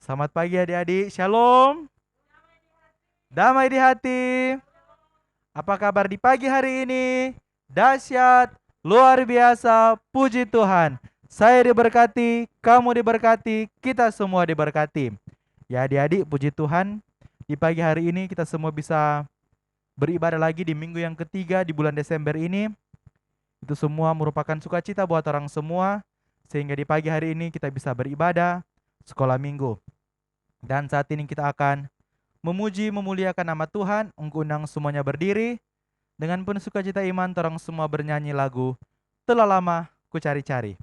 Selamat pagi adik-adik, shalom, damai di hati. Apa kabar di pagi hari ini? Dahsyat, luar biasa, puji Tuhan. Saya diberkati, kamu diberkati, kita semua diberkati. Ya adik-adik, puji Tuhan, di pagi hari ini kita semua bisa beribadah lagi di minggu yang ketiga di bulan Desember ini. Itu semua merupakan sukacita buat orang semua, sehingga di pagi hari ini kita bisa beribadah, sekolah minggu. Dan saat ini kita akan memuji, memuliakan nama Tuhan. Undang semuanya berdiri. Dengan penuh sukacita iman, orang semua bernyanyi lagu Telah Lama Ku Cari-Cari.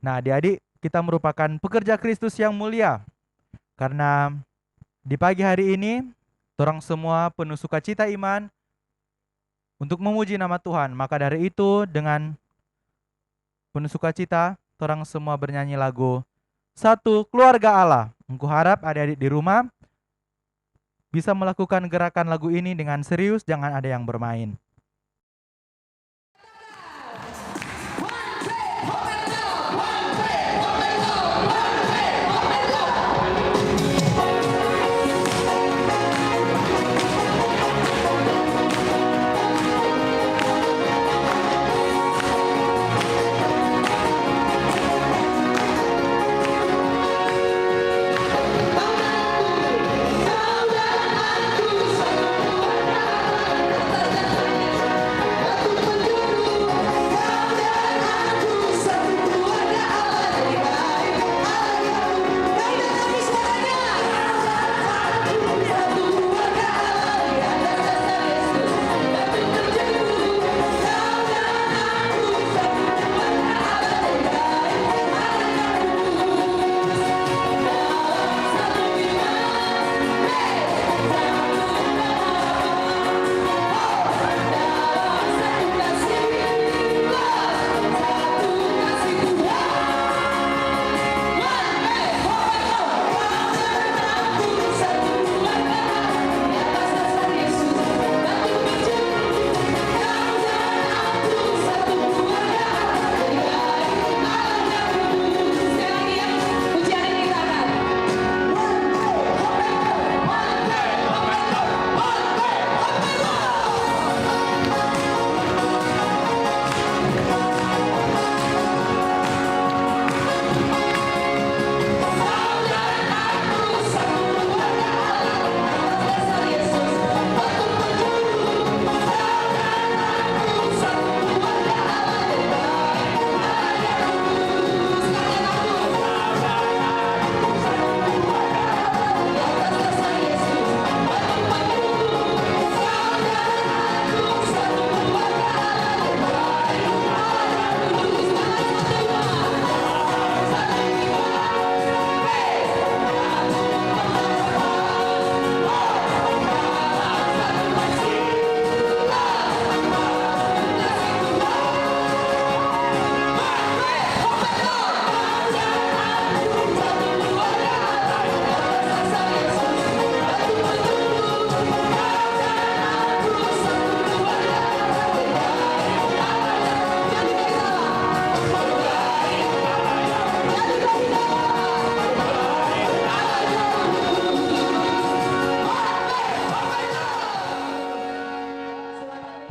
Nah, adik-adik, kita merupakan pekerja Kristus yang mulia. Karena di pagi hari ini, orang semua penuh sukacita iman untuk memuji nama Tuhan. Maka dari itu, dengan penuh sukacita, orang semua bernyanyi lagu Satu Keluarga Allah. Aku harap adik-adik di rumah bisa melakukan gerakan lagu ini dengan serius, jangan ada yang bermain.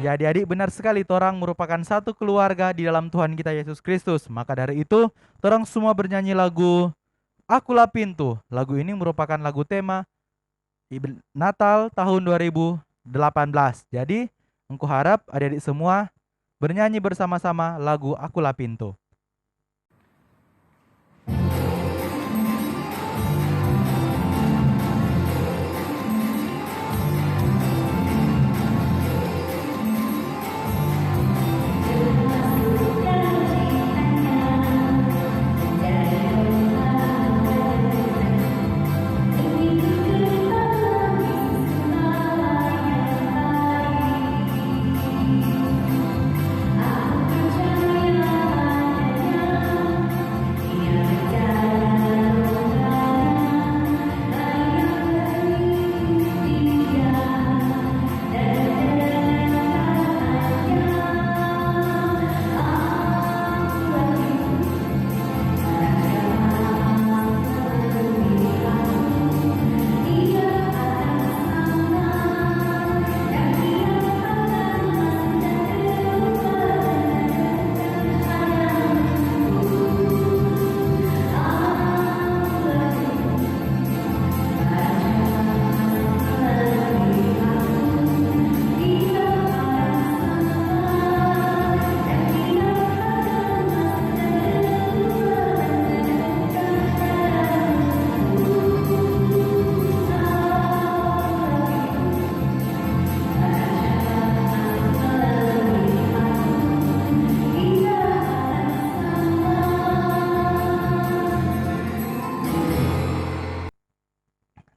Ya adik-adik, benar sekali, torang merupakan satu keluarga di dalam Tuhan kita Yesus Kristus. Maka dari itu, torang semua bernyanyi lagu Akulah Pintu. Lagu ini merupakan lagu tema Natal tahun 2018. Jadi, engkau harap adik-adik semua bernyanyi bersama-sama lagu Akulah Pintu.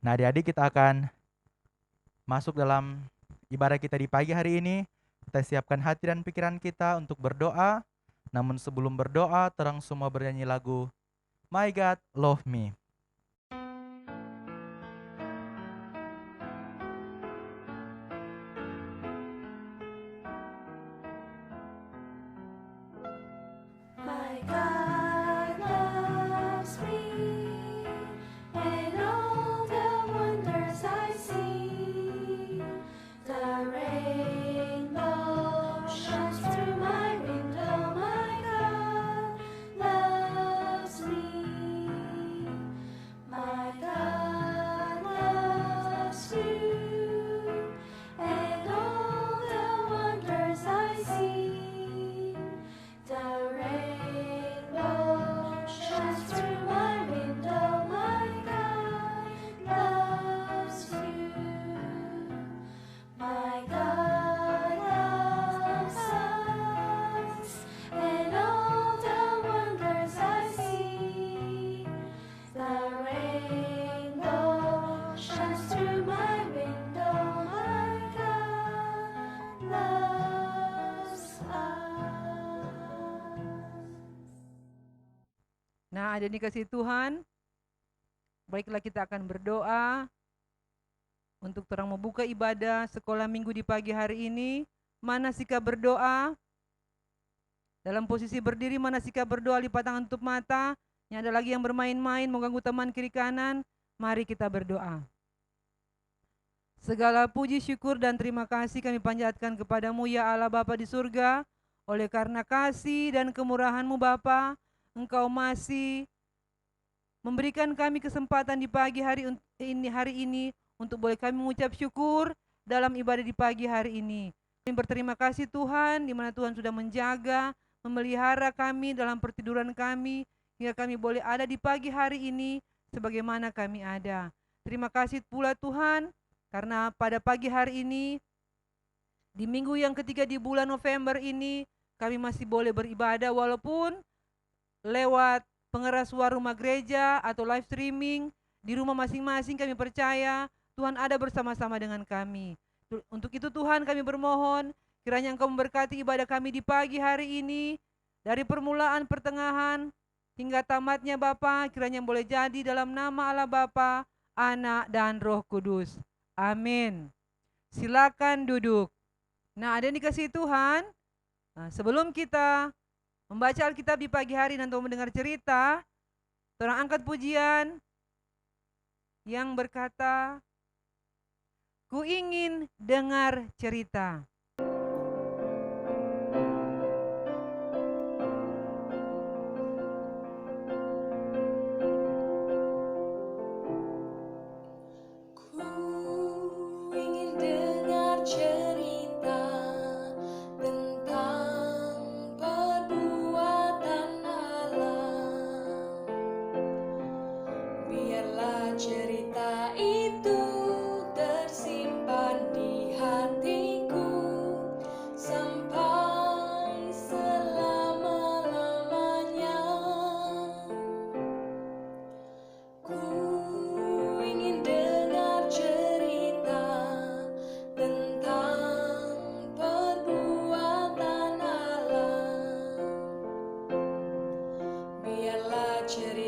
Nah, adik-adik, kita akan masuk dalam ibadah kita di pagi hari ini. Kita siapkan hati dan pikiran kita untuk berdoa. Namun sebelum berdoa, terang semua bernyanyi lagu My God Love Me. My God loves me, and all the wonders I see. The rainbow shines through my window. My God loves me. My God loves you, and all the wonders I see. The rainbow shines through my window. My God loves you. My God loves us, and all the wonders I see. The rainbow shines through my window. My God loves us. Nah, ada dikasih Tuhan, baiklah kita akan berdoa untuk terang membuka ibadah sekolah minggu di pagi hari ini. Mana sikap berdoa? Dalam posisi berdiri, mana sikap berdoa? Lipat tangan, tutup mata. Yang ada lagi yang bermain-main, mengganggu teman kiri kanan. Mari kita berdoa. Segala puji, syukur, dan terima kasih kami panjatkan kepadamu ya Allah Bapa di surga. Oleh karena kasih dan kemurahan-Mu Bapa, Engkau masih memberikan kami kesempatan di pagi hari ini untuk boleh kami mengucap syukur dalam ibadah di pagi hari ini. Kami berterima kasih Tuhan, di mana Tuhan sudah menjaga, memelihara kami dalam pertiduran kami, hingga kami boleh ada di pagi hari ini sebagaimana kami ada. Terima kasih pula Tuhan, karena pada pagi hari ini, di minggu yang ketiga di bulan November ini, kami masih boleh beribadah walaupun lewat pengeras suara rumah gereja atau live streaming di rumah masing-masing. Kami percaya Tuhan ada bersama-sama dengan kami. Untuk itu Tuhan kami bermohon, kiranya Engkau memberkati ibadah kami di pagi hari ini, dari permulaan, pertengahan, hingga tamatnya Bapa, kiranya boleh jadi dalam nama Allah Bapa, Anak, dan Roh Kudus. Amin. Silakan duduk. Nah, ada yang dikasihi Tuhan, sebelum kita membaca Alkitab di pagi hari dan untuk mendengar cerita, orang angkat pujian yang berkata, Ku ingin dengar cerita.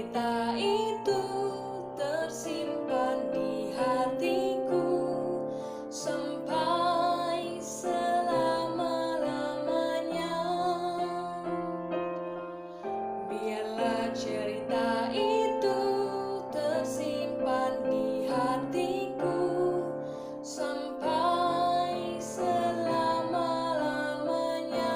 cerita itu tersimpan di hatiku sampai selama-lamanya. Biarlah cerita itu tersimpan di hatiku sampai selama-lamanya.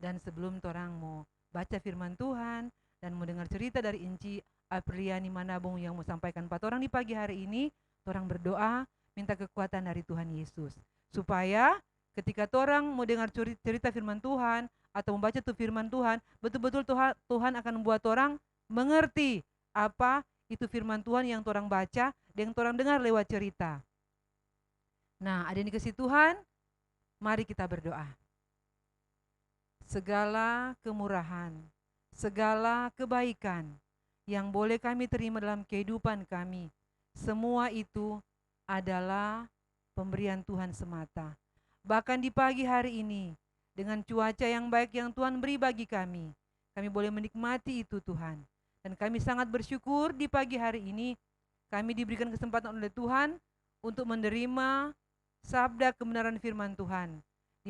Dan sebelum torang mau baca firman Tuhan dan mau dengar cerita dari Inci Apriliani Manabung yang mau sampaikan pada orang di pagi hari ini, torang berdoa minta kekuatan dari Tuhan Yesus. Supaya ketika torang mau dengar cerita firman Tuhan atau membaca tuh firman Tuhan, betul-betul Tuhan akan membuat torang mengerti apa itu firman Tuhan yang torang baca dan yang torang dengar lewat cerita. Nah, ada yang dikasih Tuhan, mari kita berdoa. Segala kemurahan, segala kebaikan yang boleh kami terima dalam kehidupan kami, semua itu adalah pemberian Tuhan semata. Bahkan di pagi hari ini, dengan cuaca yang baik yang Tuhan beri bagi kami boleh menikmati itu Tuhan. Dan kami sangat bersyukur di pagi hari ini, kami diberikan kesempatan oleh Tuhan untuk menerima sabda kebenaran firman Tuhan, di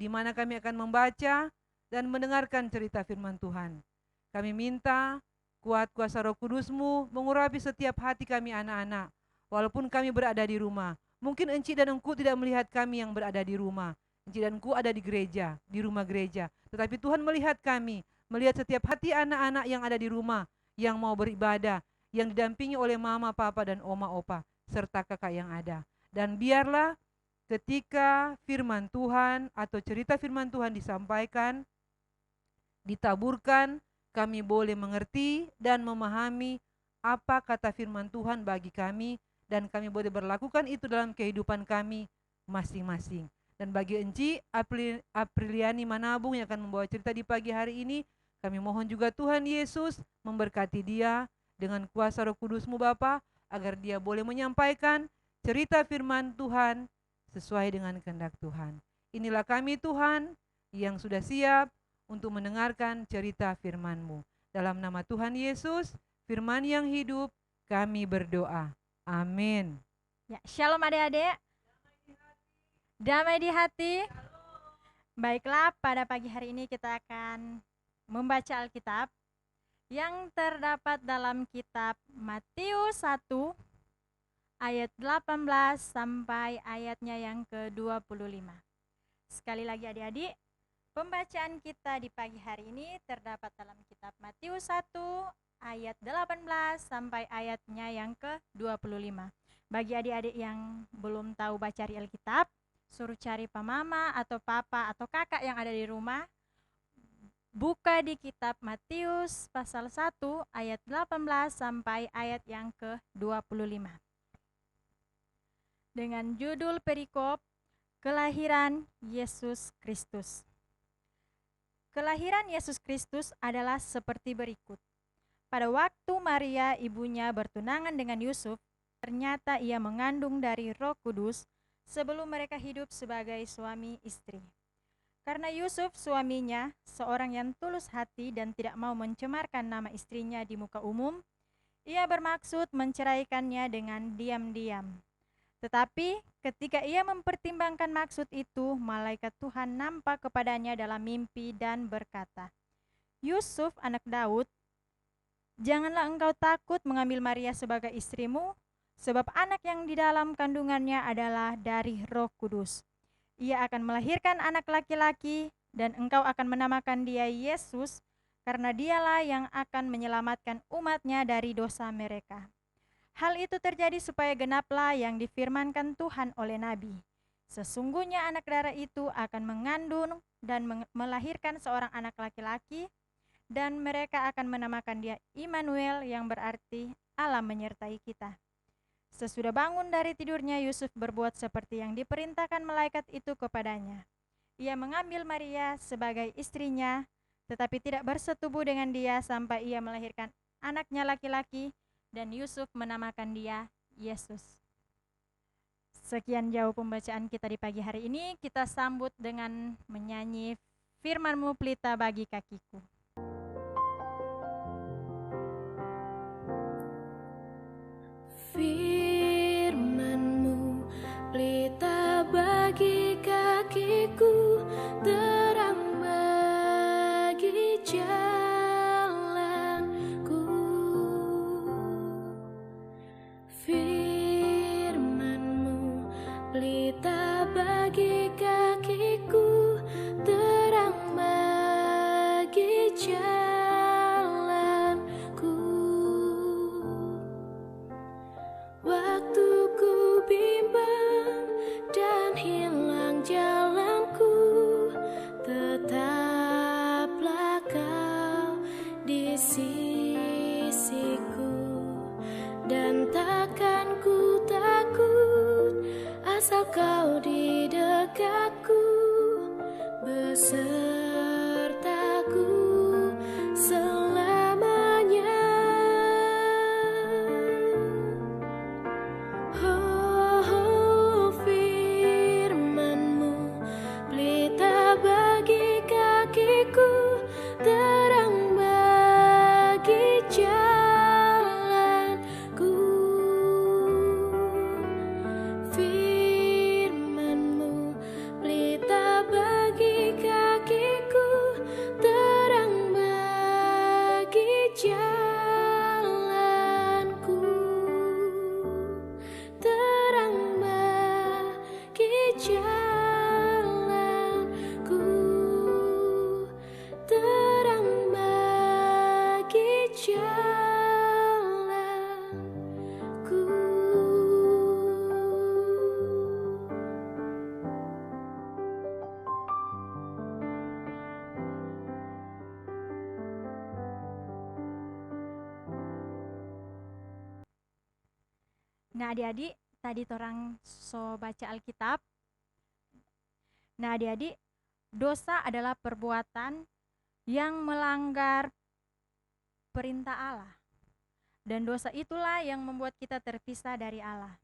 mana kami akan membaca dan mendengarkan cerita firman Tuhan. Kami minta kuat kuasa Roh Kudus-Mu mengurapi setiap hati kami anak-anak, walaupun kami berada di rumah. Mungkin Enci dan Engku tidak melihat kami yang berada di rumah. Enci dan Engku ada di gereja, di rumah gereja. Tetapi Tuhan melihat kami, melihat setiap hati anak-anak yang ada di rumah, yang mau beribadah, yang didampingi oleh mama, papa, dan oma, opa, serta kakak yang ada. Dan biarlah ketika firman Tuhan atau cerita firman Tuhan disampaikan, ditaburkan, kami boleh mengerti dan memahami apa kata firman Tuhan bagi kami, dan kami boleh berlakukan itu dalam kehidupan kami masing-masing. Dan bagi Enci Apriliani Manabung yang akan membawa cerita di pagi hari ini, kami mohon juga Tuhan Yesus memberkati dia dengan kuasa Roh Kudus-Mu Bapa, agar dia boleh menyampaikan cerita firman Tuhan sesuai dengan kehendak Tuhan. Inilah kami Tuhan yang sudah siap untuk mendengarkan cerita firman-Mu. Dalam nama Tuhan Yesus, firman yang hidup, kami berdoa. Amin. Ya, shalom adik-adik. Damai di hati. Baiklah, pada pagi hari ini kita akan membaca Alkitab yang terdapat dalam kitab Matius 1 ayat 18 sampai ayatnya yang ke-25. Sekali lagi adik-adik, pembacaan kita di pagi hari ini terdapat dalam kitab Matius 1 ayat 18 sampai ayatnya yang ke-25. Bagi adik-adik yang belum tahu baca di Alkitab, suruh cari mama atau papa atau kakak yang ada di rumah, buka di kitab Matius pasal 1 ayat 18 sampai ayat yang ke-25. Dengan judul perikop Kelahiran Yesus Kristus. Kelahiran Yesus Kristus adalah seperti berikut. Pada waktu Maria ibunya bertunangan dengan Yusuf, ternyata ia mengandung dari Roh Kudus sebelum mereka hidup sebagai suami istri. Karena Yusuf suaminya seorang yang tulus hati dan tidak mau mencemarkan nama istrinya di muka umum, ia bermaksud menceraikannya dengan diam-diam. Tetapi ketika ia mempertimbangkan maksud itu, malaikat Tuhan nampak kepadanya dalam mimpi dan berkata, "Yusuf anak Daud, janganlah engkau takut mengambil Maria sebagai istrimu, sebab anak yang di dalam kandungannya adalah dari Roh Kudus. Ia akan melahirkan anak laki-laki, dan engkau akan menamakan dia Yesus, karena dialah yang akan menyelamatkan umatnya dari dosa mereka." Hal itu terjadi supaya genaplah yang difirmankan Tuhan oleh Nabi. Sesungguhnya anak darah itu akan mengandung dan melahirkan seorang anak laki-laki, dan mereka akan menamakan dia Immanuel, yang berarti Allah menyertai kita. Sesudah bangun dari tidurnya, Yusuf berbuat seperti yang diperintahkan malaikat itu kepadanya. Ia mengambil Maria sebagai istrinya, tetapi tidak bersetubuh dengan dia sampai ia melahirkan anaknya laki-laki, dan Yusuf menamakan dia Yesus. Sekian jauh pembacaan kita di pagi hari ini. Kita sambut dengan menyanyi Firman-Mu pelita bagi kakiku. Firman-Mu pelita bagi kakiku, terang bagi jalanku. Firman-Mu pelita bagi kakiku, terang bagi jalanku. Waktu ku bimbang dan hilang jalanku, tetaplah Kau di sisiku, dan takkan ku takut asal Kau di dekatku, besertaku selamanya. Oh, firman-Mu pelita bagi kakiku, terang bagi jalanku. Firman-Mu pelita bagi kakiku, terang bagi jalanku, terang bagi jalanku, terang bagi jalanku. Nah, adik-adik, tadi torang so baca Alkitab. Nah, adik-adik, dosa adalah perbuatan yang melanggar perintah Allah. Dan dosa itulah yang membuat kita terpisah dari Allah.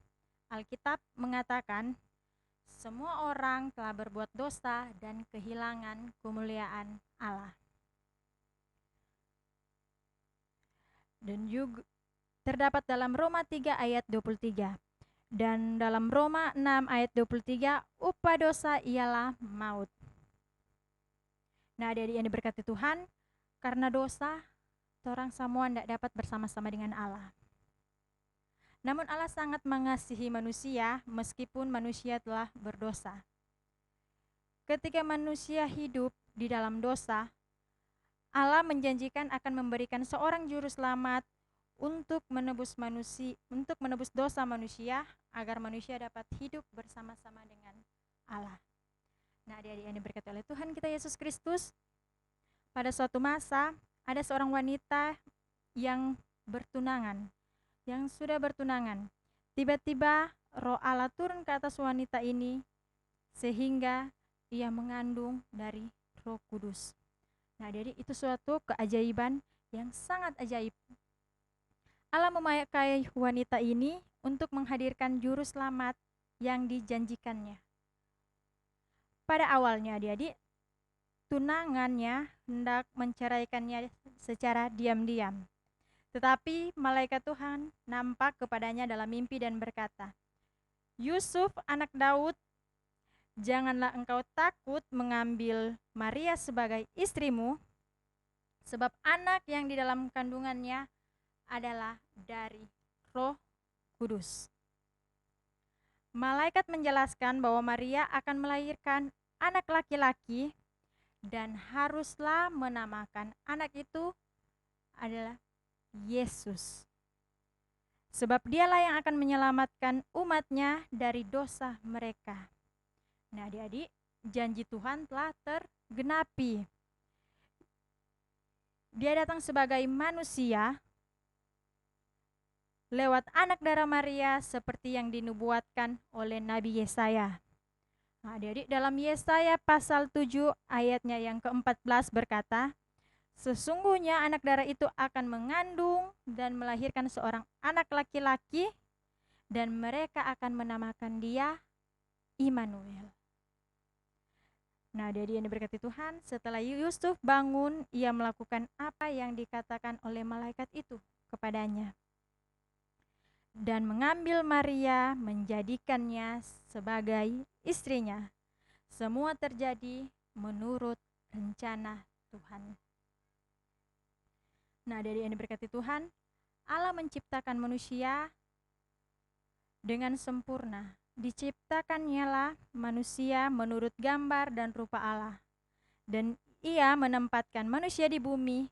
Alkitab mengatakan, semua orang telah berbuat dosa dan kehilangan kemuliaan Allah. Dan juga terdapat dalam Roma 3 ayat 23. Dan dalam Roma 6 ayat 23, upah dosa ialah maut. Nah, adik-adik yang diberkati Tuhan, karena dosa, orang semua tidak dapat bersama-sama dengan Allah. Namun Allah sangat mengasihi manusia meskipun manusia telah berdosa. Ketika manusia hidup di dalam dosa, Allah menjanjikan akan memberikan seorang juru selamat untuk menebus dosa manusia agar manusia dapat hidup bersama-sama dengan Allah. Nah, adik-adik yang diberkati oleh Tuhan kita Yesus Kristus, pada suatu masa ada seorang wanita yang bertunangan, yang sudah bertunangan. Tiba-tiba Roh Allah turun ke atas wanita ini sehingga ia mengandung dari Roh Kudus. Nah, jadi itu suatu keajaiban yang sangat ajaib. Allah memakai wanita ini untuk menghadirkan juru selamat yang dijanjikannya. Pada awalnya adik-adik, tunangannya hendak menceraikannya secara diam-diam. Tetapi malaikat Tuhan nampak kepadanya dalam mimpi dan berkata, Yusuf anak Daud, janganlah engkau takut mengambil Maria sebagai istrimu, sebab anak yang di dalam kandungannya adalah dari Roh Kudus. Malaikat menjelaskan bahwa Maria akan melahirkan anak laki-laki dan haruslah menamakan anak itu adalah Yesus. Sebab dialah yang akan menyelamatkan umatnya dari dosa mereka. Nah, adik-adik, janji Tuhan telah tergenapi. Dia datang sebagai manusia lewat anak darah Maria seperti yang dinubuatkan oleh Nabi Yesaya. Nah, adik-adik, dalam Yesaya pasal 7 ayatnya yang ke-14 berkata, sesungguhnya anak darah itu akan mengandung dan melahirkan seorang anak laki-laki, dan mereka akan menamakan dia Immanuel. Nah, jadi yang diberkati Tuhan, setelah Yusuf bangun, ia melakukan apa yang dikatakan oleh malaikat itu kepadanya. Dan mengambil Maria, menjadikannya sebagai istrinya. Semua terjadi menurut rencana Tuhan. Nah, dari yang diberkati Tuhan, Allah menciptakan manusia dengan sempurna. Diciptakannya lah manusia menurut gambar dan rupa Allah. Dan ia menempatkan manusia di bumi.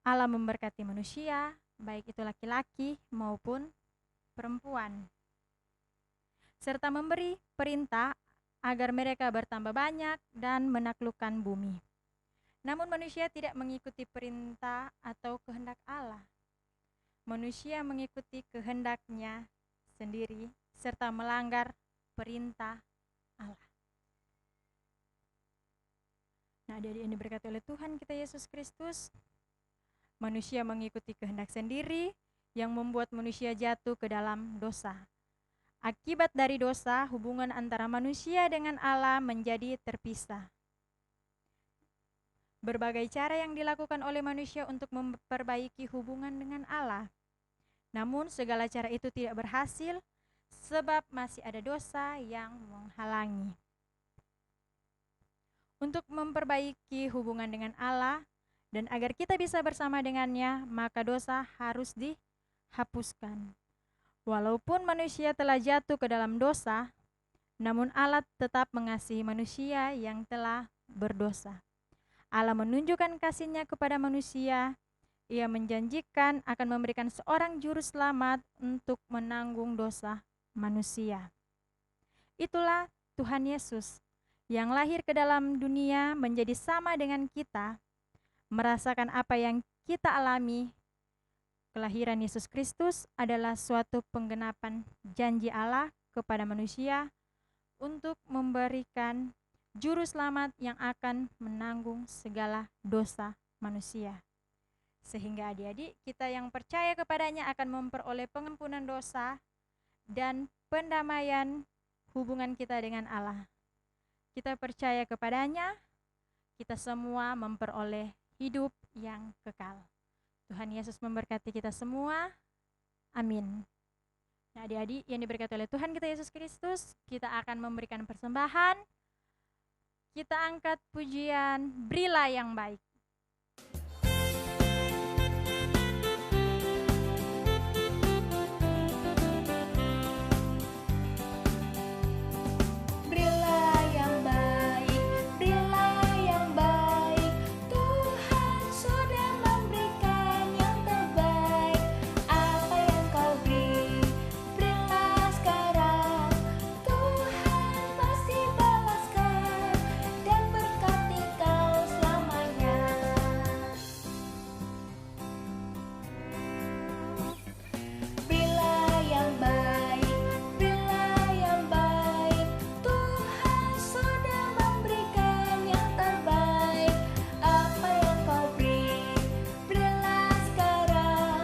Allah memberkati manusia, baik itu laki-laki maupun perempuan. Serta memberi perintah agar mereka bertambah banyak dan menaklukkan bumi. Namun manusia tidak mengikuti perintah atau kehendak Allah. Manusia mengikuti kehendaknya sendiri serta melanggar perintah Allah. Nah, dari yang diberkati oleh Tuhan kita Yesus Kristus, manusia mengikuti kehendak sendiri yang membuat manusia jatuh ke dalam dosa. Akibat dari dosa, hubungan antara manusia dengan Allah menjadi terpisah. Berbagai cara yang dilakukan oleh manusia untuk memperbaiki hubungan dengan Allah. Namun segala cara itu tidak berhasil sebab masih ada dosa yang menghalangi. Untuk memperbaiki hubungan dengan Allah dan agar kita bisa bersama dengannya, maka dosa harus dihapuskan. Walaupun manusia telah jatuh ke dalam dosa, namun Allah tetap mengasihi manusia yang telah berdosa. Allah menunjukkan kasih-Nya kepada manusia. Ia menjanjikan akan memberikan seorang juru selamat untuk menanggung dosa manusia. Itulah Tuhan Yesus yang lahir ke dalam dunia menjadi sama dengan kita, merasakan apa yang kita alami. Kelahiran Yesus Kristus adalah suatu penggenapan janji Allah kepada manusia untuk memberikan juru selamat yang akan menanggung segala dosa manusia. Sehingga adik-adik kita yang percaya kepadanya akan memperoleh pengampunan dosa dan pendamaian hubungan kita dengan Allah. Kita percaya kepadanya, kita semua memperoleh hidup yang kekal. Tuhan Yesus memberkati kita semua. Amin. Nah, adik-adik yang diberkati oleh Tuhan kita Yesus Kristus, kita akan memberikan persembahan. Kita angkat pujian Berilah yang Baik. Berilah yang baik, berilah yang baik. Tuhan sudah memberikan yang terbaik. Apa yang kau beri, berilah sekarang. Tuhan pasti balaskan dan berkati kau selamanya. Berilah yang baik, berilah yang baik. Tuhan sudah memberikan yang terbaik. Apa yang kau beri, berilah sekarang.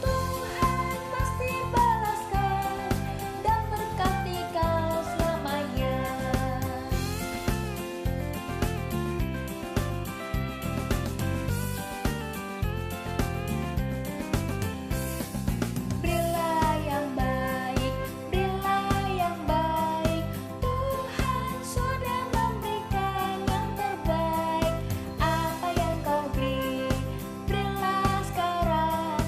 Tuhan pasti balaskan dan berkati kau selamanya. Berilah yang baik, berilah yang baik. Tuhan sudah memberikan yang terbaik. Apa yang kau beri, berilah sekarang.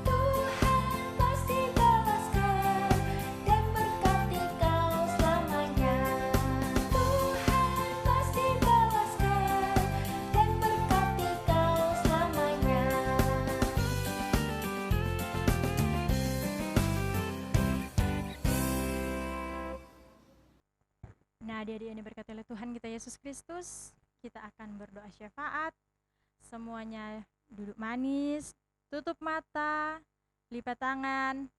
Tuhan pasti balaskan dan berkati kau selamanya. Tuhan pasti balaskan dan berkati kau selamanya. Nah, adik-adik yang diberkati oleh Tuhan kita Yesus Kristus, kita akan berdoa syafaat. Semuanya duduk manis, tutup mata, lipat tangan.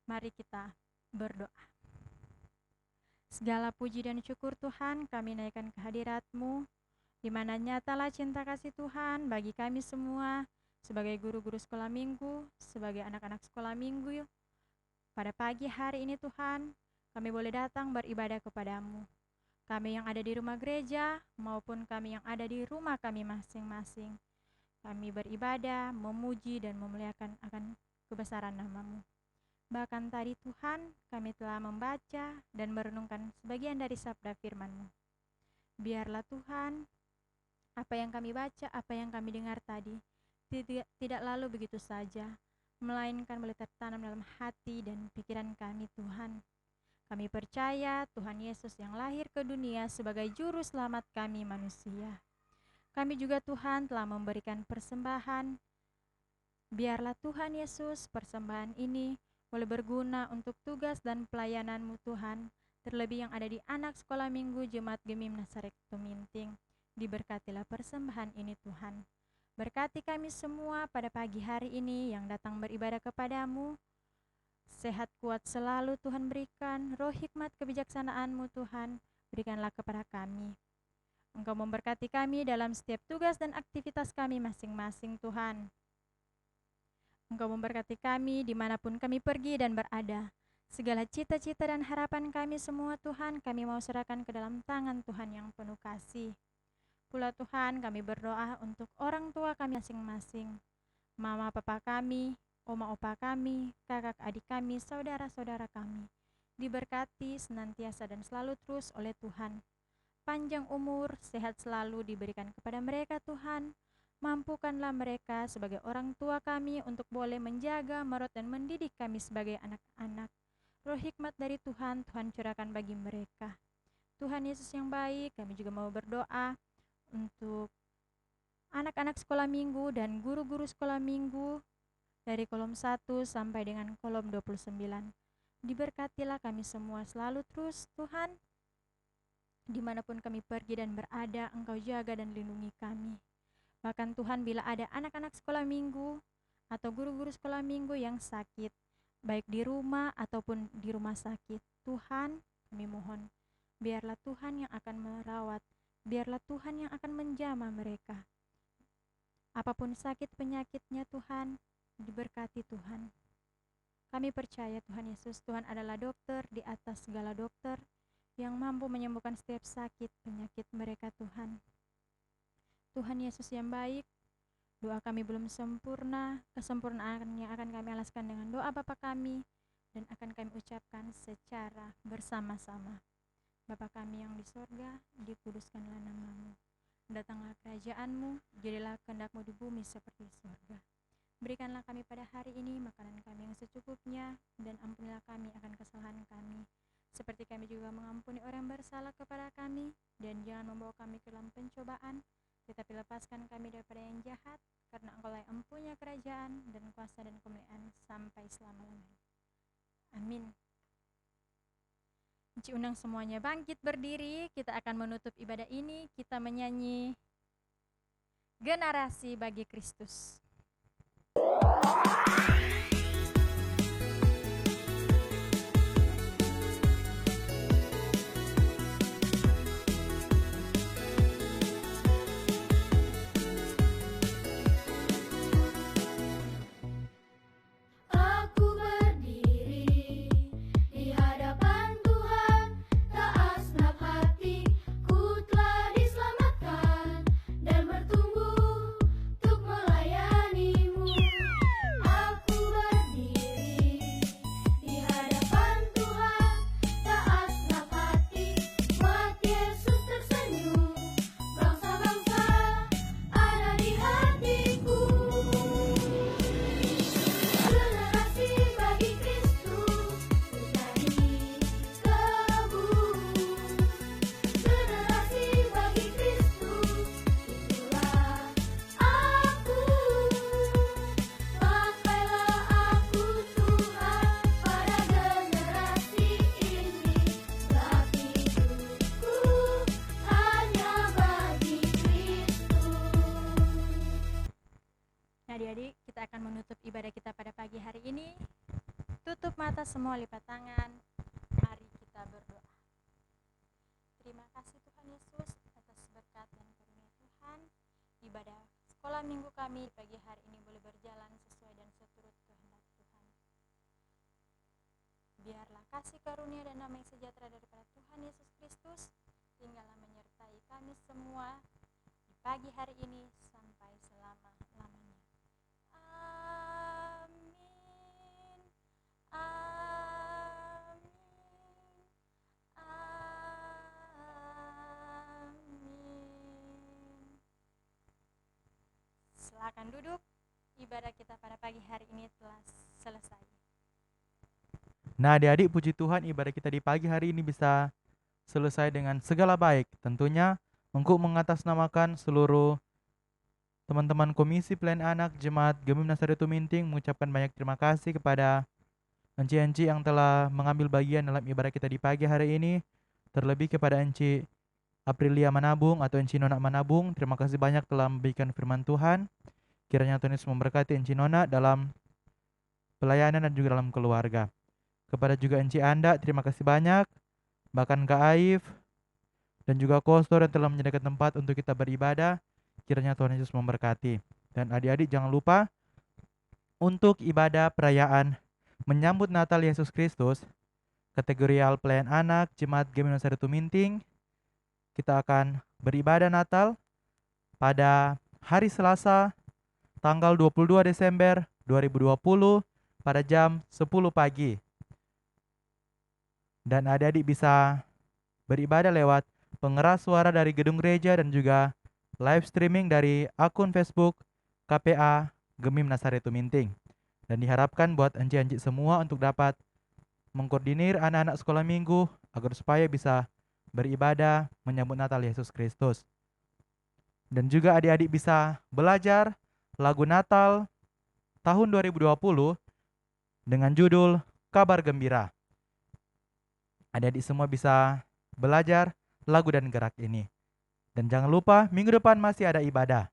Mari kita berdoa. Segala puji dan syukur Tuhan kami naikkan ke hadirat-Mu, di mana nyatalah cinta kasih Tuhan bagi kami semua, sebagai guru-guru sekolah minggu, sebagai anak-anak sekolah minggu, pada pagi hari ini Tuhan, kami boleh datang beribadah kepadamu. Kami yang ada di rumah gereja maupun kami yang ada di rumah kami masing-masing. Kami beribadah, memuji dan memuliakan akan kebesaran nama-Mu. Bahkan tadi Tuhan, kami telah membaca dan merenungkan sebagian dari sabda firman-Mu. Biarlah Tuhan, apa yang kami baca, apa yang kami dengar tadi, tidak lalu begitu saja, melainkan boleh tertanam dalam hati dan pikiran kami Tuhan. Kami percaya Tuhan Yesus yang lahir ke dunia sebagai juru selamat kami manusia. Kami juga Tuhan telah memberikan persembahan. Biarlah Tuhan Yesus persembahan ini boleh berguna untuk tugas dan pelayanan-Mu Tuhan, terlebih yang ada di anak sekolah minggu Jemaat Gemim Nasaret Tuminting. Diberkatilah persembahan ini Tuhan. Berkati kami semua pada pagi hari ini yang datang beribadah kepadamu. Sehat kuat selalu Tuhan berikan, roh hikmat kebijaksanaan-Mu Tuhan, berikanlah kepada kami. Engkau memberkati kami dalam setiap tugas dan aktivitas kami masing-masing Tuhan. Engkau memberkati kami dimanapun kami pergi dan berada. Segala cita-cita dan harapan kami semua Tuhan, kami mau serahkan ke dalam tangan Tuhan yang penuh kasih. Pula Tuhan, kami berdoa untuk orang tua kami masing-masing, mama papa kami, oma opa kami, kakak adik kami, saudara-saudara kami. Diberkati senantiasa dan selalu terus oleh Tuhan. Panjang umur, sehat selalu diberikan kepada mereka Tuhan. Mampukanlah mereka sebagai orang tua kami untuk boleh menjaga, merawat dan mendidik kami sebagai anak-anak. Roh hikmat dari Tuhan, Tuhan curahkan bagi mereka. Tuhan Yesus yang baik, kami juga mau berdoa untuk anak-anak sekolah minggu dan guru-guru sekolah minggu dari kolom 1 sampai dengan kolom 29. Diberkatilah kami semua selalu terus Tuhan. Dimanapun kami pergi dan berada, Engkau jaga dan lindungi kami. Bahkan Tuhan, bila ada anak-anak sekolah minggu atau guru-guru sekolah minggu yang sakit, baik di rumah ataupun di rumah sakit, Tuhan kami mohon, biarlah Tuhan yang akan merawat, biarlah Tuhan yang akan menjamah mereka. Apapun sakit penyakitnya Tuhan, diberkati Tuhan. Kami percaya Tuhan Yesus, Tuhan adalah dokter di atas segala dokter yang mampu menyembuhkan setiap sakit penyakit mereka Tuhan. Tuhan Yesus yang baik, doa kami belum sempurna, kesempurnaannya akan kami alaskan dengan doa Bapa kami dan akan kami ucapkan secara bersama-sama. Bapa kami yang di sorga, dikuduskanlah nama-Mu. Datanglah kerajaan-Mu, jadilah kehendak-Mu di bumi seperti di sorga. Berikanlah kami pada hari ini makanan kami yang secukupnya, dan ampunilah kami akan kesalahan kami, seperti kami juga mengampuni orang yang bersalah kepada kami, dan jangan membawa kami ke dalam pencobaan, tetapi lepaskan kami daripada yang jahat, karena Engkau-lah yang empunya kerajaan dan kuasa dan kemuliaan sampai selama-lamanya. Amin. Undang semuanya bangkit berdiri, kita akan menutup ibadah ini, kita menyanyi Generasi bagi Kristus. Aku berdiri di hadapan Tuhan, tak asnaf hati, ku telah diselamatkan dan bertumbuh untuk melayani-Mu. Aku berdiri di hadapan Tuhan, tak asnaf hati, buat Yesus tersenyum, bangsa-bangsa ada di hatiku. Generasi bagi Kristus, menjadi tebus. Generasi bagi Kristus, itulah aku. Pakailah aku Tuhan pada generasi ini, sebab hidupku hanya bagi Kristus. Nah, adik-adik, kita akan menutup ibadah kita pada pagi hari ini. Tutup mata semua, lipat tangan. Mari kita berdoa. Terima kasih Tuhan Yesus atas berkat dan karunia Tuhan. Ibadah sekolah minggu kami pagi hari ini boleh berjalan sesuai dan seturut kehendak Tuhan. Biarlah kasih karunia dan damai sejahtera daripada Tuhan Yesus Kristus tinggallah menyertai kami semua di pagi hari ini sampai selama-lamanya. Amin. Amin. Amin. Silakan duduk. Ibadah kita pada pagi hari ini telah selesai. Nah, adik-adik, puji Tuhan, ibadah kita di pagi hari ini bisa selesai dengan segala baik. Tentunya untuk mengatasnamakan seluruh teman-teman Komisi Pelayanan Anak Jemaat Gemim Nasaretum Minting mengucapkan banyak terima kasih kepada enci-enci yang telah mengambil bagian dalam ibadah kita di pagi hari ini. Terlebih kepada Enci Aprilia Manabung atau Enci Nona Manabung, terima kasih banyak telah memberikan firman Tuhan. Kiranya Tuhan Yesus memberkati Enci Nona dalam pelayanan dan juga dalam keluarga. Kepada juga Enci Anda, terima kasih banyak. Bahkan Kak Aif dan juga Kostor yang telah menyediakan tempat untuk kita beribadah. Kiranya Tuhan Yesus memberkati. Dan adik-adik jangan lupa untuk ibadah perayaan menyambut Natal Yesus Kristus, kategorial pelayan anak Jemaat Gemim Nasaretum Minting, kita akan beribadah Natal pada hari Selasa tanggal 22 Desember 2020 pada jam 10 pagi. Dan adik-adik bisa beribadah lewat pengeras suara dari gedung gereja dan juga live streaming dari akun Facebook KPA Gemim Nasaretum Minting. Dan diharapkan buat enci-enci semua untuk dapat mengkoordinir anak-anak sekolah minggu agar supaya bisa beribadah menyambut Natal Yesus Kristus. Dan juga adik-adik bisa belajar lagu Natal tahun 2020 dengan judul Kabar Gembira. Adik-adik semua bisa belajar lagu dan gerak ini. Dan jangan lupa minggu depan masih ada ibadah.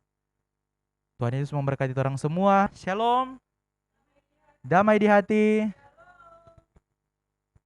Tuhan Yesus memberkati orang semua. Shalom. Damai di hati.